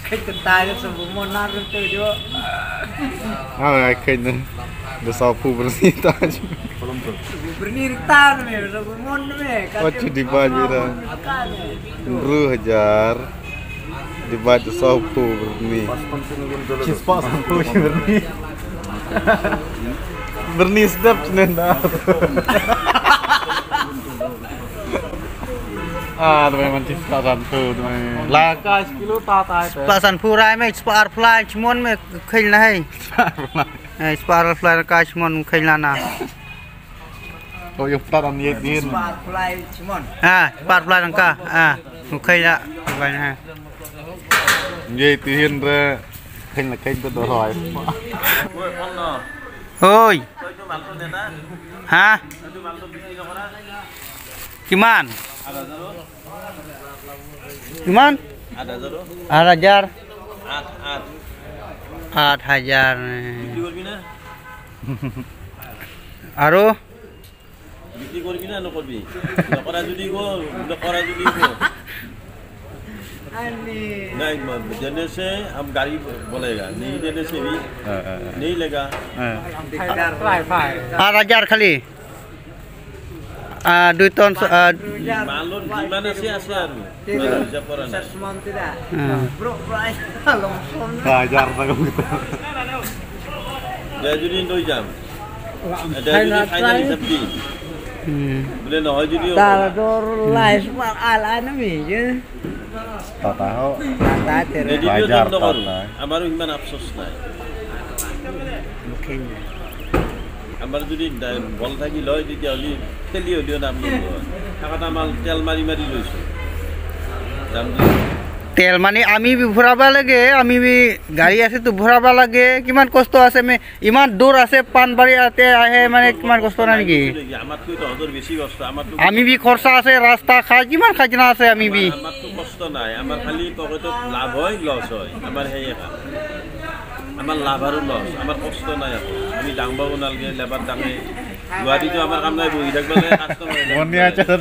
Cái chân tay nó sụp môn nát lên từ chỗ. Ai kayaknya udah sapu bersih tadi. Bernir tan me, sụp môn me. Oh jadi banjiran. Bro hajar. Dibaca sapu bersih. Cispa sapu bersih. Bersih sedap cenah. Memang cispa sapu teman. Laka sekilo tatai. Pasan purai me, spar fly cmon me khil na hai. Spar fly ka cmon khil na na. Oh yang putaran ye din. Spar fly cmon. Spar fly ka. Khil na. Vậy ha. Ye tin ra khil là khil to rồi. Oi. Hah? Kiman? Kiman? Ada jar. 8,000. Aru? বিক্রি করবি না করবি করা যদি গো করা যদি গো नहीं देने से हम गाड़ी बोलेगा नहीं देने से भी नहीं लेगा 8,000 खाली 2 ton मालूम gimana sih asal bisa koran bro price Hajar tak gitu. dia jadi 2 jam ada jadi final sepi boleh no jadi ta dor lai smart ala na mi je Tak tahu. ta tere jadi dia untuk আমার gimana আফসোস নাই আমার যদি বল থাকি লয় তেতিয়া হলি তেলি হলিও নাম লব টাকাটা মাল তেল মারি মারি লৈছো দাম তেল মানে আমি ভৰাবা লাগে আমি গাড়ী আছে তো ভৰাবা লাগে কিমান কষ্ট আছে ইমান দূৰ আছে পানবাৰী আতে আহে মানে কিমান কষ্ট না নেকি আমাৰটো তো হদৰ বেছি কষ্ট আমাৰটো আমি খৰচা আছে ৰাস্তা খাই কিমান খাজনা আছে আমি আমাৰটো কষ্ট নাই আমাৰ খালি পকেটত লাভ হয় লছ হয় আমাৰ হেই আমাৰ লাভ আৰু লছ আমাৰ কষ্ট নাই আমি ডাঙবাও নালগে লেবাৰ ডাঙে গুৱাহাটীটো আমাৰ কাম নাই বহি থাকিব লাগে কাষ্টমাৰ Moni aja.